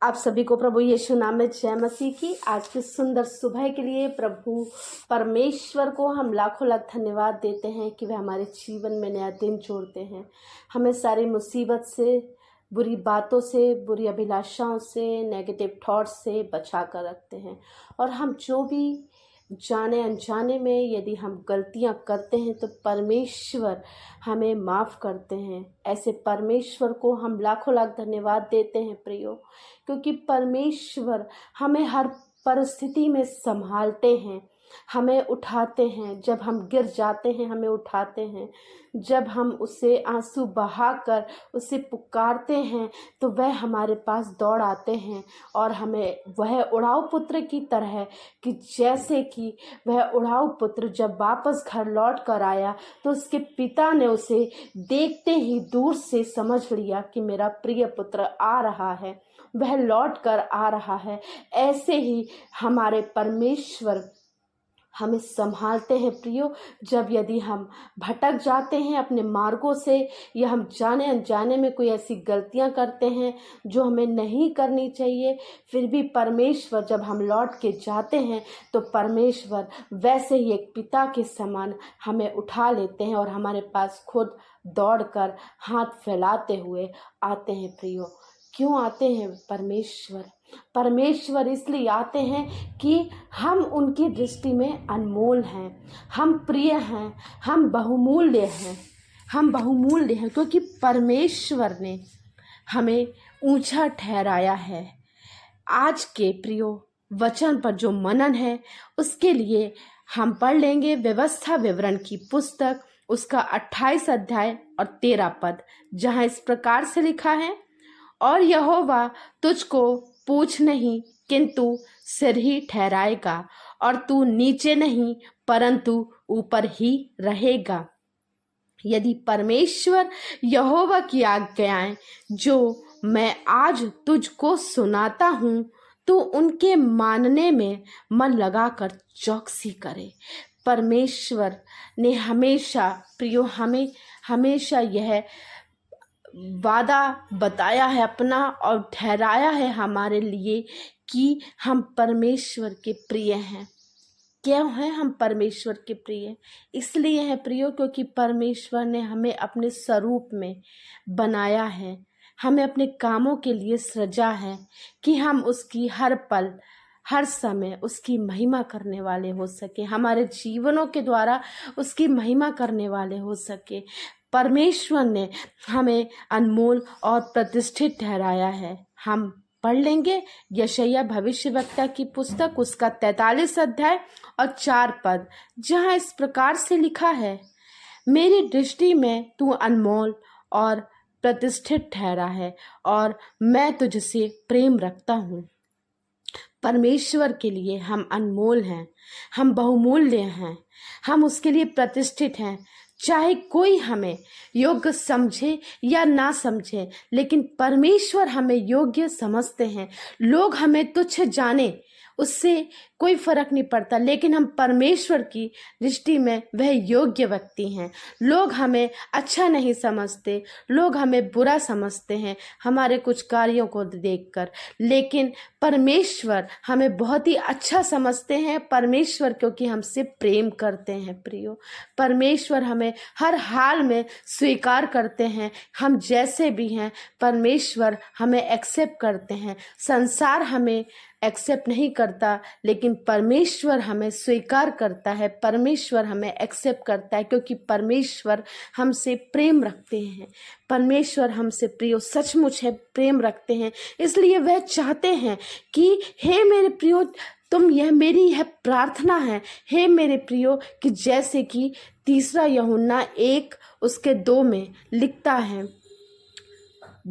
आप सभी को प्रभु यीशु नाम में जय मसीह की। आज की सुंदर सुबह के लिए प्रभु परमेश्वर को हम लाखों लाख धन्यवाद देते हैं कि वह हमारे जीवन में नया दिन जोड़ते हैं, हमें सारी मुसीबत से, बुरी बातों से, बुरी अभिलाषाओं से, नेगेटिव थॉट्स से बचा कर रखते हैं। और हम जो भी जाने अनजाने में यदि हम गलतियां करते हैं तो परमेश्वर हमें माफ़ करते हैं। ऐसे परमेश्वर को हम लाखों लाख धन्यवाद देते हैं प्रियो, क्योंकि परमेश्वर हमें हर परिस्थिति में संभालते हैं, हमें उठाते हैं। जब हम गिर जाते हैं हमें उठाते हैं, जब हम उसे आंसू बहाकर उसे पुकारते हैं तो वह हमारे पास दौड़ आते हैं और हमें वह उड़ाऊ पुत्र की तरह, कि जैसे कि वह उड़ाऊ पुत्र जब वापस घर लौट कर आया तो उसके पिता ने उसे देखते ही दूर से समझ लिया कि मेरा प्रिय पुत्र आ रहा है, वह लौट कर आ रहा है। ऐसे ही हमारे परमेश्वर हमें संभालते हैं प्रियो। जब यदि हम भटक जाते हैं अपने मार्गों से, या हम जाने अनजाने में कोई ऐसी गलतियां करते हैं जो हमें नहीं करनी चाहिए, फिर भी परमेश्वर जब हम लौट के जाते हैं तो परमेश्वर वैसे ही एक पिता के समान हमें उठा लेते हैं और हमारे पास खुद दौड़कर हाथ फैलाते हुए आते हैं प्रियो। क्यों आते हैं परमेश्वर इसलिए आते हैं कि हम उनकी दृष्टि में अनमोल हैं, हम प्रिय हैं, हम बहुमूल्य हैं, क्योंकि परमेश्वर ने हमें ऊंचा ठहराया है। आज के प्रियो वचन पर जो मनन है उसके लिए हम पढ़ लेंगे व्यवस्था विवरण की पुस्तक, उसका 28 अध्याय और 13 पद, जहाँ इस प्रकार से लिखा है, और यहोवा तुझको पूछ नहीं किंतु सिर ही ठहराएगा, और तू नीचे नहीं परंतु ऊपर ही रहेगा। यदि परमेश्वर यहोवा की आज्ञाएं जो मैं आज तुझको सुनाता हूँ तो उनके मानने में मन लगाकर चौकसी करे। परमेश्वर ने हमेशा प्रियो हमें हमेशा यह वादा बताया है अपना और ठहराया है हमारे लिए कि हम परमेश्वर के प्रिय हैं। क्यों हैं हम परमेश्वर के प्रिय? इसलिए है प्रियो क्योंकि परमेश्वर ने हमें अपने स्वरूप में बनाया है, हमें अपने कामों के लिए सृजा है कि हम उसकी हर पल हर समय उसकी महिमा करने वाले हो सके, हमारे जीवनों के द्वारा उसकी महिमा करने वाले हो सके। परमेश्वर ने हमें अनमोल और प्रतिष्ठित ठहराया है। हम पढ़ लेंगे यशायाह भविष्यवक्ता की पुस्तक, उसका 43 अध्याय और 4 पद, जहाँ इस प्रकार से लिखा है, मेरी दृष्टि में तू अनमोल और प्रतिष्ठित ठहरा है और मैं तुझसे प्रेम रखता हूँ। परमेश्वर के लिए हम अनमोल हैं, हम बहुमूल्य हैं, हम उसके लिए प्रतिष्ठित हैं। चाहे कोई हमें योग्य समझे या ना समझे, लेकिन परमेश्वर हमें योग्य समझते हैं। लोग हमें तुच्छ जाने उससे कोई फर्क नहीं पड़ता, लेकिन हम परमेश्वर की दृष्टि में वह योग्य व्यक्ति हैं। लोग हमें अच्छा नहीं समझते, लोग हमें बुरा समझते हैं हमारे कुछ कार्यों को देखकर, लेकिन परमेश्वर हमें बहुत ही अच्छा समझते हैं। परमेश्वर क्योंकि हमसे प्रेम करते हैं प्रियो, परमेश्वर हमें हर हाल में स्वीकार करते हैं, हम जैसे भी हैं। परमेश्वर हमें एक्सेप्ट करते हैं। संसार हमें एक्सेप्ट नहीं करता, लेकिन परमेश्वर हमें स्वीकार करता है, परमेश्वर हमें एक्सेप्ट करता है, क्योंकि परमेश्वर हमसे प्रेम रखते हैं। परमेश्वर हमसे प्रियो सचमुच है प्रेम रखते हैं, इसलिए वह चाहते हैं कि हे मेरे प्रियो तुम, यह मेरी यह प्रार्थना है, हे मेरे प्रियो, कि जैसे कि 3 यूहन्ना 1 उसके 2 में लिखता है,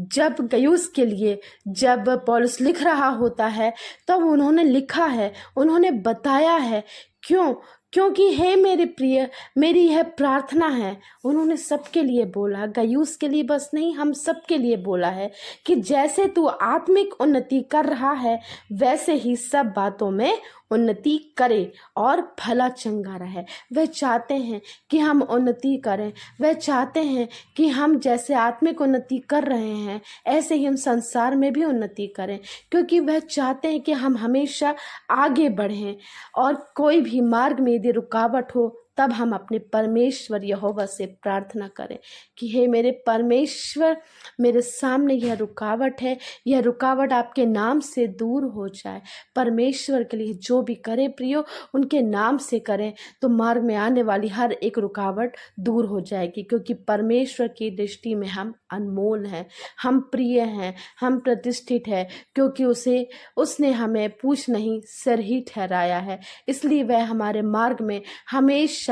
जब गयुस के लिए जब पौलुस लिख रहा होता है तब उन्होंने लिखा है, उन्होंने बताया है। क्यों? क्योंकि हे मेरे प्रिय, मेरी यह प्रार्थना है। उन्होंने सबके लिए बोला, गयूस के लिए बस नहीं, हम सबके लिए बोला है कि जैसे तू आत्मिक उन्नति कर रहा है वैसे ही सब बातों में उन्नति करे और भला चंगा रहे। वह चाहते हैं कि हम उन्नति करें, वह चाहते हैं कि हम जैसे आत्मिक उन्नति कर रहे हैं ऐसे ही हम संसार में भी उन्नति करें, क्योंकि वह चाहते हैं कि हम हमेशा आगे बढ़ें और कोई भी मार्ग में यदि रुकावट हो तब हम अपने परमेश्वर यहोवा से प्रार्थना करें कि हे मेरे परमेश्वर, मेरे सामने यह रुकावट है, यह रुकावट आपके नाम से दूर हो जाए। परमेश्वर के लिए जो भी करें प्रियो, उनके नाम से करें तो मार्ग में आने वाली हर एक रुकावट दूर हो जाएगी, क्योंकि परमेश्वर की दृष्टि में हम अनमोल हैं, हम प्रिय हैं, हम प्रतिष्ठित हैं, क्योंकि उसने हमें पूछ नहीं सिर ही ठहराया है। इसलिए वह हमारे मार्ग में हमेशा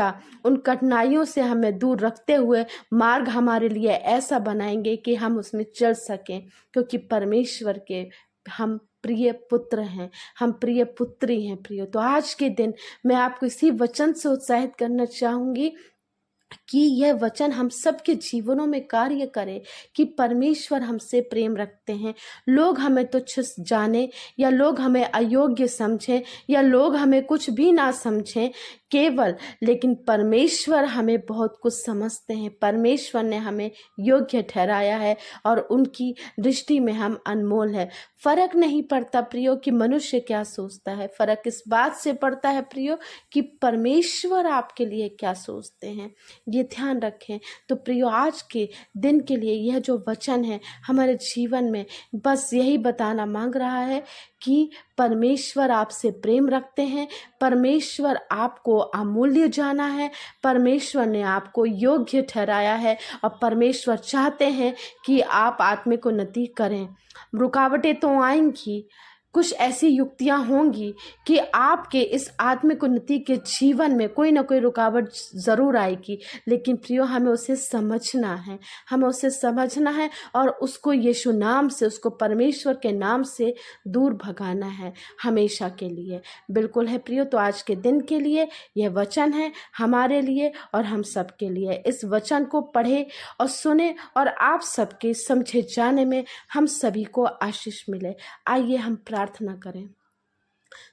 उन कठिनाइयों से हमें दूर रखते हुए मार्ग हमारे लिए ऐसा बनाएंगे कि हम उसमें चल सकें, क्योंकि परमेश्वर के हम प्रिय पुत्र हैं, हम प्रिय पुत्री हैं प्रियो। तो आज के दिन मैं आपको इसी वचन से उत्साहित करना चाहूँगी कि यह वचन हम सबके जीवनों में कार्य करे कि परमेश्वर हमसे प्रेम रखते हैं। लोग हमें तुच्छ जाने या लोग हमें अयोग्य समझें या लोग हमें कुछ भी ना समझें केवल, लेकिन परमेश्वर हमें बहुत कुछ समझते हैं। परमेश्वर ने हमें योग्य ठहराया है और उनकी दृष्टि में हम अनमोल है। फर्क नहीं पड़ता प्रियो कि मनुष्य क्या सोचता है, फर्क इस बात से पड़ता है प्रियो कि परमेश्वर आपके लिए क्या सोचते हैं। ये ध्यान रखें। तो प्रियो, आज के दिन के लिए यह जो वचन है हमारे जीवन में बस यही बताना मांग रहा है कि परमेश्वर आपसे प्रेम रखते हैं, परमेश्वर आपको अमूल्य जाना है, परमेश्वर ने आपको योग्य ठहराया है और परमेश्वर चाहते हैं कि आप आत्मिक उन्नति करें। रुकावटें तो आएंगी, कुछ ऐसी युक्तियां होंगी कि आपके इस आत्मिक उन्नति के जीवन में कोई ना कोई रुकावट ज़रूर आएगी, लेकिन प्रियो हमें उसे समझना है, हमें उसे समझना है और उसको यीशु नाम से, उसको परमेश्वर के नाम से दूर भगाना है हमेशा के लिए। बिल्कुल है प्रियो। तो आज के दिन के लिए यह वचन है हमारे लिए और हम सब के लिए। इस वचन को पढ़े और सुने और आप सबके समझे जाने में हम सभी को आशीष मिले। आइए हम प्रार्थना करें।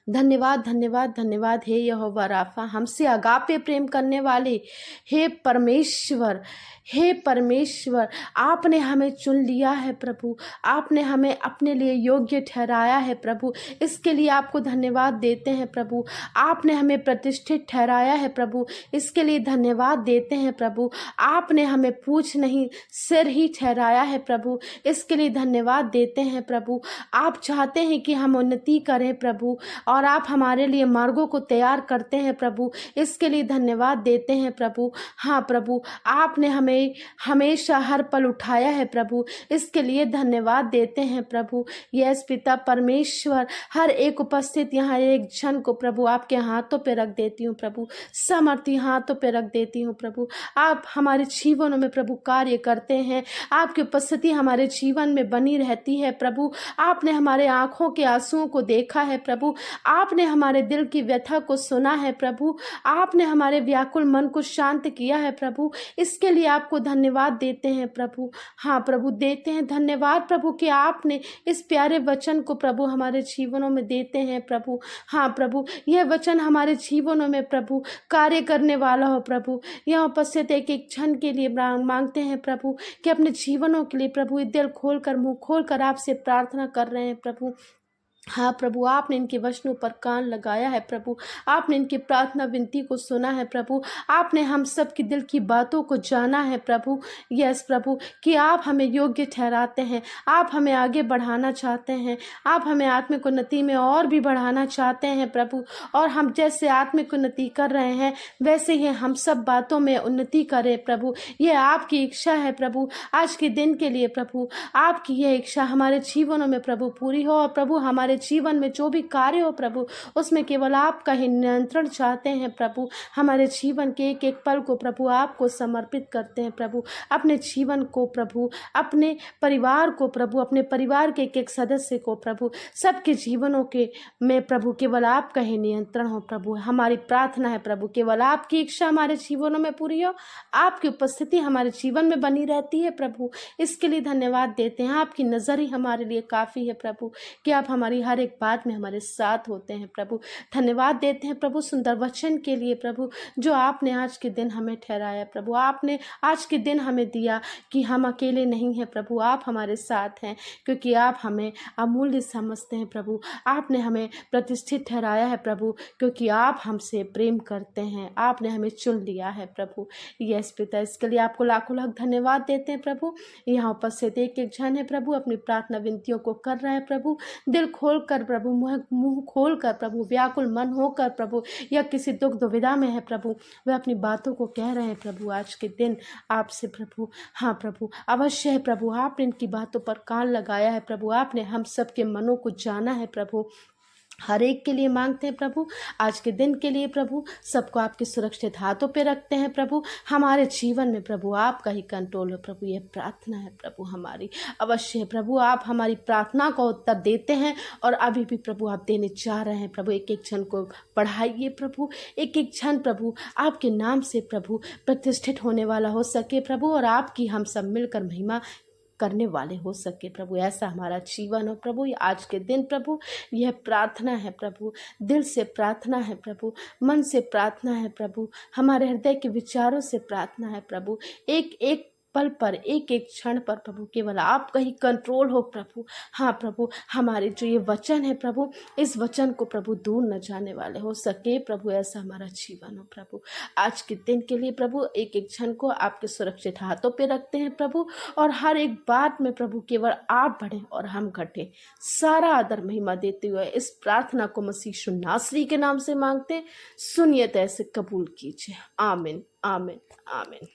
धन्यवाद धन्यवाद धन्यवाद हे यहोवा राफा, हमसे अगापे प्रेम करने वाले हे परमेश्वर, हे परमेश्वर, आपने हमें चुन लिया है प्रभु, आपने हमें अपने लिए योग्य ठहराया है प्रभु। इसके लिए आपको धन्यवाद देते हैं प्रभु। आपने हमें प्रतिष्ठित ठहराया है प्रभु, इसके लिए धन्यवाद देते हैं प्रभु। आपने हमें पूछ नहीं सिर ही ठहराया है प्रभु, इसके लिए धन्यवाद देते हैं प्रभु। आप चाहते हैं कि हम उन्नति करें प्रभु और आप हमारे लिए मार्गों को तैयार करते हैं प्रभु, इसके लिए धन्यवाद देते हैं प्रभु। हाँ प्रभु, आपने हमें हमेशा हर पल उठाया है प्रभु, इसके लिए धन्यवाद देते हैं प्रभु। यस पिता परमेश्वर, हर एक उपस्थित यहाँ एक जन को प्रभु आपके हाथों पे रख देती हूँ प्रभु, समर्थी हाथों पे रख देती हूँ प्रभु। आप हमारे जीवनों में प्रभु कार्य करते हैं, आपकी उपस्थिति हमारे जीवन में बनी रहती है प्रभु। आपने हमारे आंखों के आंसुओं को देखा है प्रभु, आपने हमारे दिल की व्यथा को सुना है प्रभु, आपने हमारे व्याकुल मन को शांत किया है प्रभु। इसके लिए आपको धन्यवाद देते हैं प्रभु। हाँ प्रभु, देते हैं धन्यवाद प्रभु कि आपने इस प्यारे वचन को प्रभु हमारे जीवनों में देते हैं प्रभु। हाँ प्रभु, यह वचन हमारे जीवनों में प्रभु कार्य करने वाला हो प्रभु। यहाँ उपस्थित एक एक क्षण के लिए मांगते हैं प्रभु कि अपने जीवनों के लिए प्रभु दिल खोलकर, मुंह खोलकर आपसे प्रार्थना कर रहे हैं प्रभु। हाँ प्रभु, आपने इनके वचनों पर कान लगाया है प्रभु, आपने इनकी प्रार्थना विनती को सुना है प्रभु, आपने हम सब की दिल की बातों को जाना है प्रभु। यस प्रभु, कि आप हमें योग्य ठहराते हैं, आप हमें आगे बढ़ाना चाहते हैं, आप हमें आत्मिक उन्नति में और भी बढ़ाना चाहते हैं प्रभु। और हम जैसे आत्मिक उन्नति कर रहे हैं वैसे ही हम सब बातों में उन्नति करें प्रभु। यह आपकी इच्छा है प्रभु आज के दिन के लिए प्रभु। आपकी यह इच्छा हमारे जीवनों में प्रभु पूरी हो और प्रभु हमारे हमारे जीवन में जो भी कार्य हो प्रभु, उसमें केवल आपका ही नियंत्रण चाहते हैं प्रभु। हमारे जीवन के एक एक पल को प्रभु आपको समर्पित करते हैं प्रभु। अपने जीवन को प्रभु, अपने परिवार को प्रभु, अपने परिवार के एक एक सदस्य को प्रभु, सबके जीवनों के में प्रभु केवल आपका ही नियंत्रण हो प्रभु। हमारी प्रार्थना है प्रभु, केवल आपकी इच्छा हमारे जीवनों में पूरी हो, आपकी उपस्थिति हमारे जीवन में बनी रहती है प्रभु। इसके लिए धन्यवाद देते हैं। आपकी नज़र ही हमारे लिए काफ़ी है प्रभु, कि आप हमारी हर एक बात में हमारे साथ होते हैं प्रभु। धन्यवाद देते हैं प्रभु सुंदर वचन के लिए प्रभु, जो आपने आज के दिन हमें ठहराया प्रभु। आपने आज के दिन हमें दिया कि हम अकेले नहीं हैं प्रभु, आप हमारे साथ हैं, क्योंकि आप हमें अमूल्य समझते हैं प्रभु। आपने हमें प्रतिष्ठित ठहराया है प्रभु, क्योंकि आप हमसे प्रेम करते हैं, आपने हमें चुन लिया है प्रभु। यस पिता, इसके लिए आपको लाखों लाख धन्यवाद देते हैं प्रभु। यहाँ उपस्थित एक एक जन है प्रभु, अपनी प्रार्थना विनतियों को कर रहा है प्रभु, दिल खोल कर प्रभु, मुंह खोल कर प्रभु, व्याकुल मन होकर प्रभु, या किसी दुख दुविधा में है प्रभु, वे अपनी बातों को कह रहे हैं प्रभु। आज के दिन आपसे प्रभु, हाँ प्रभु, अवश्य है प्रभु, आपने इनकी बातों पर कान लगाया है प्रभु, आपने हम सबके मनों को जाना है प्रभु। हर एक के लिए मांगते हैं प्रभु, आज के दिन के लिए प्रभु, सबको आपके सुरक्षित हाथों पे रखते हैं प्रभु। हमारे जीवन में प्रभु आपका ही कंट्रोल हो प्रभु, यह प्रार्थना है प्रभु हमारी। अवश्य है प्रभु, आप हमारी प्रार्थना का उत्तर देते हैं, और अभी भी प्रभु आप देने जा रहे हैं प्रभु। एक एक क्षण को बढ़ाइए प्रभु, एक एक क्षण प्रभु आपके नाम से प्रभु प्रतिष्ठित होने वाला हो सके प्रभु, और आपकी हम सब मिलकर महिमा करने वाले हो सके प्रभु। ऐसा हमारा जीवन हो प्रभु। आज के दिन प्रभु यह प्रार्थना है प्रभु, दिल से प्रार्थना है प्रभु, मन से प्रार्थना है प्रभु, हमारे हृदय के विचारों से प्रार्थना है प्रभु। एक एक पल पर, एक एक क्षण पर प्रभु केवल आपका ही कंट्रोल हो प्रभु। हाँ प्रभु, हमारे जो ये वचन है प्रभु, इस वचन को प्रभु दूर न जाने वाले हो सके प्रभु। ऐसा हमारा जीवन हो प्रभु। आज के दिन के लिए प्रभु एक एक क्षण को आपके सुरक्षित हाथों पे रखते हैं प्रभु, और हर एक बात में प्रभु केवल आप बढ़े और हम घटे। सारा आदर महिमा देते हुए इस प्रार्थना को मसीह यीशु नासरी के नाम से मांगते, सुनिए तो ऐसे कबूल कीजिए। आमीन, आमीन, आमीन।